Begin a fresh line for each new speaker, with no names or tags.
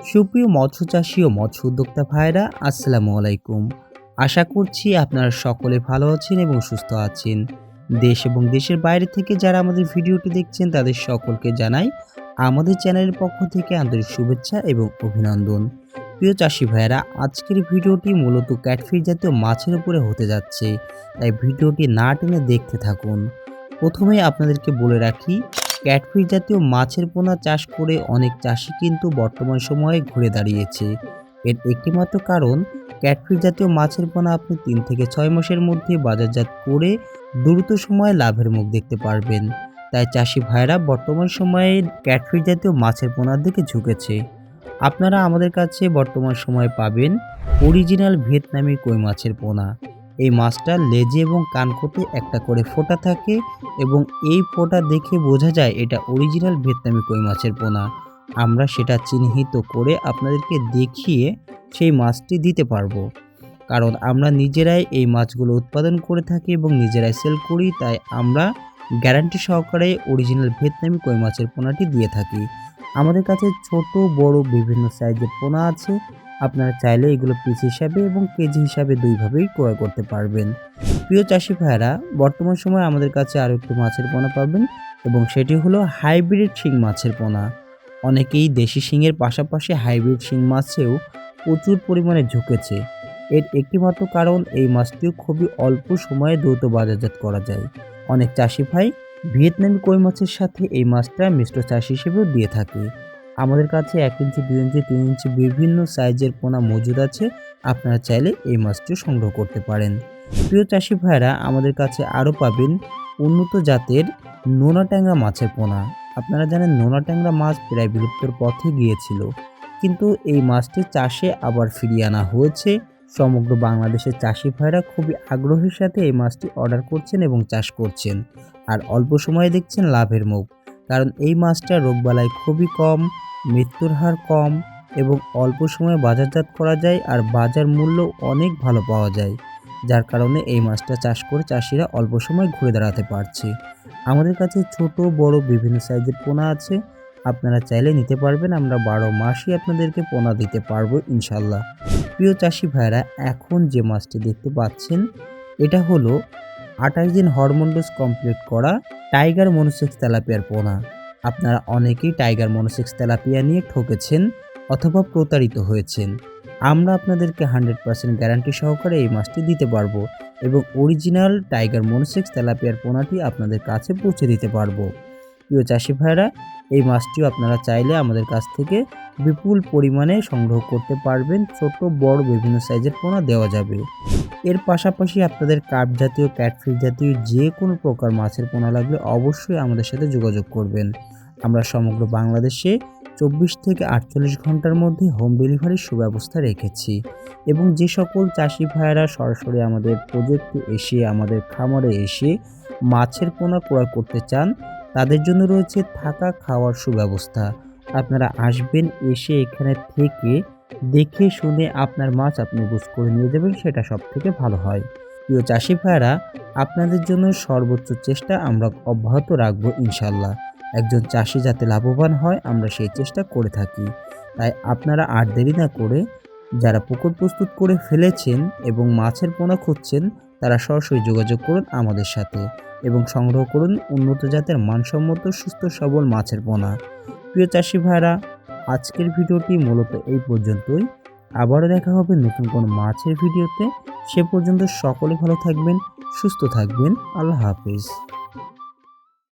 সুপ্রিয় মৎস্য চাষী ও মৎস্য উদ্যোক্তা ভাইরা, আসসালামু আলাইকুম। আশা করছি আপনারা সকলে ভালো আছেন এবং সুস্থ আছেন। দেশ এবং দেশের বাইরে থেকে যারা আমাদের ভিডিওটি দেখছেন তাদের সকলকে জানাই আমাদের চ্যানেলের পক্ষ থেকে আন্তরিক শুভেচ্ছা এবং অভিনন্দন। প্রিয় চাষী ভাইরা, আজকের ভিডিওটি মূলত ক্যাটফিশ জাতীয় মাছের উপরে হতে যাচ্ছে, তাই ভিডিওটি না টেনে দেখতে থাকুন। প্রথমেই আপনাদেরকে বলে রাখি, ক্যাটফিশ জাতীয় মাছের পোনা চাষ করে অনেক চাষি কিন্তু বর্তমান সময়ে ঘুরে দাঁড়িয়েছে। এর একটিমাত্র কারণ, ক্যাটফিশ জাতীয় মাছের পোনা আপনি 3 থেকে 6 মাসের মধ্যে বাজারজাত করে দ্রুত সময়ে লাভের মুখ দেখতে পারবেন। তাই চাষি ভাইরা বর্তমান সময়ে ক্যাটফিশ জাতীয় মাছের পোনার দিকে ঝুঁকেছে। আপনারা আমাদের কাছে বর্তমান সময়ে পাবেন অরিজিনাল ভিয়েতনামি কই মাছের পোনা। এই মাছটা লেজে এবং কানকোতে একটা করে ফোঁটা থাকে এবং এই ফোঁটা দেখে বোঝা যায় এটা অরিজিনাল ভিয়েতনামি কই মাছের পোনা। আমরা সেটা চিহ্নিত করে আপনাদেরকে দেখিয়ে সেই মাছটি দিতে পারবো, কারণ আমরা নিজেরাই এই মাছগুলো উৎপাদন করে থাকি এবং নিজেরাই সেল করি। তাই আমরা গ্যারান্টি সহকারে অরিজিনাল ভিয়েতনামি কই মাছের পোনাটি দিয়ে থাকি। আমাদের কাছে ছোট বড় বিভিন্ন সাইজের পোনা আছে। আপনারা চাইলে এগুলো পিস হিসাবে এবং কেজি হিসাবে দুইভাবেই ক্রয় করতে পারবেন। প্রিয় চাষি ভাইরা, বর্তমান সময়ে আমাদের কাছে আরও একটি মাছের পোনা পাবেন এবং সেটি হলো হাইব্রিড শিং মাছের পোনা। অনেকেই দেশি শিংয়ের পাশাপাশি হাইব্রিড শিং মাছেও প্রচুর পরিমাণে ঝুঁকেছে। এর একটিমাত্র কারণ, এই মাছটিও খুবই অল্প সময়ে দ্রুত বাজারজাত করা যায়। অনেক চাষি ভাই ভিয়েতনামি কই মাছের সাথে এই মাছটা মিশ্র চাষ হিসেবেও দিয়ে থাকে। আমাদের কাছে 1 ইঞ্চি, 2 ইঞ্চি, 3 ইঞ্চি বিভিন্ন সাইজের পোনা মজুদ আছে। আপনারা চাইলে এই মাছটিও সংগ্রহ করতে পারেন। প্রিয় চাষি ভাইরা, আমাদের কাছে আরও পাবেন উন্নত জাতের নোনা ট্যাংরা মাছের পোনা। আপনারা জানেন নোনা ট্যাংরা মাছ প্রায় বিলুপ্তর পথে গিয়েছিল, কিন্তু এই মাছটি চাষে আবার ফিরিয়ে আনা হয়েছে। সমগ্র বাংলাদেশের চাষি ভাইরা খুবই আগ্রহের সাথে এই মাছটি অর্ডার করছেন এবং চাষ করছেন, আর অল্প সময়ে দেখছেন লাভের মুখ। কারণ এই মাছটা রোগবালাই খুবই কম, মৃত্যুর হার কম এবং অল্প সময়ে বাজারজাত করা যায়, আর বাজার মূল্য অনেক ভালো পাওয়া যায়, যার কারণে এই মাছটা চাষ করে চাষিরা অল্প সময় ঘুরে দাঁড়াতে পারছে। আমাদের কাছে ছোট বড় বিভিন্ন সাইজের পোনা আছে। আপনারা চাইলে নিতে পারবেন। আমরা 12 মাসই আপনাদেরকে পোনা দিতে পারবো ইনশাল্লাহ। প্রিয় চাষি ভাইরা, এখন যে মাছটি দেখতে পাচ্ছেন এটা হলো 28 দিন হরমোন ডোজ কমপ্লিট করা টাইগার মনোসেক্স তেলাপিয়ার পোনা। আপনারা অনেকেই টাইগার মনোসেক্স তেলাপিয়া নিয়ে ঠকেছেন অথবা প্রতারিত হয়েছেন। আমরা আপনাদেরকে 100% গ্যারান্টি সহকারে এই মাছটি দিতে পারবো এবং অরিজিনাল টাইগার মনোসেক্স তেলাপিয়ার পোনাটি আপনাদের কাছে পৌঁছে দিতে পারবো। প্রিয় চাষি ভাইরা, এই মাছটিও আপনারা চাইলে আমাদের কাছ থেকে বিপুল পরিমাণে সংগ্রহ করতে পারবেন। ছোট বড় বিভিন্ন সাইজের পোনা দেওয়া যাবে। এর পাশাপাশি আপনাদের কার্প জাতীয়, ক্যাটফিশ জাতীয় যে কোনো প্রকার মাছের পোনা লাগলে অবশ্যই আমাদের সাথে যোগাযোগ করবেন। আমরা সমগ্র বাংলাদেশে 24 থেকে 48 ঘন্টার মধ্যে হোম ডেলিভারির সুব্যবস্থা রেখেছি এবং যে সকল চাষি ভাইয়েরা সরাসরি আমাদের প্রজেক্টে এসে, আমাদের খামারে এসে মাছের পোনা ক্রয় করতে চান, তাদের জন্য রয়েছে থাকা খাওয়ার সুব্যবস্থা। আপনারা আসবেন, এসে এখানে থেকে দেখে শুনে আপনার মাছ আপনি বুঝ করে নিয়ে যাবেন, সেটা সব থেকে ভালো হয়। প্রিয় চাষি ভাইরা, আপনাদের জন্য সর্বোচ্চ চেষ্টা আমরা অব্যাহত রাখবো ইনশাল্লাহ। একজন চাষি যাতে লাভবান হয়, আমরা সেই চেষ্টা করে থাকি। তাই আপনারা আর দেরি না করে, যারা পুকুর প্রস্তুত করে ফেলেছেন এবং মাছের পোনা খুঁজছেন, তারা সরাসরি যোগাযোগ করুন আমাদের সাথে এবং সংগ্রহ করুন উন্নত জাতের মানসম্মত সুস্থ সবল মাছের পোনা। প্রিয় চাষি ভাইরা, আজকের ভিডিওটি মূলত এই পর্যন্তই। আবারও দেখা হবে নতুন কোনো মাছের ভিডিওতে। সে পর্যন্ত সকলে ভালো থাকবেন, সুস্থ থাকবেন। আল্লাহ হাফেজ।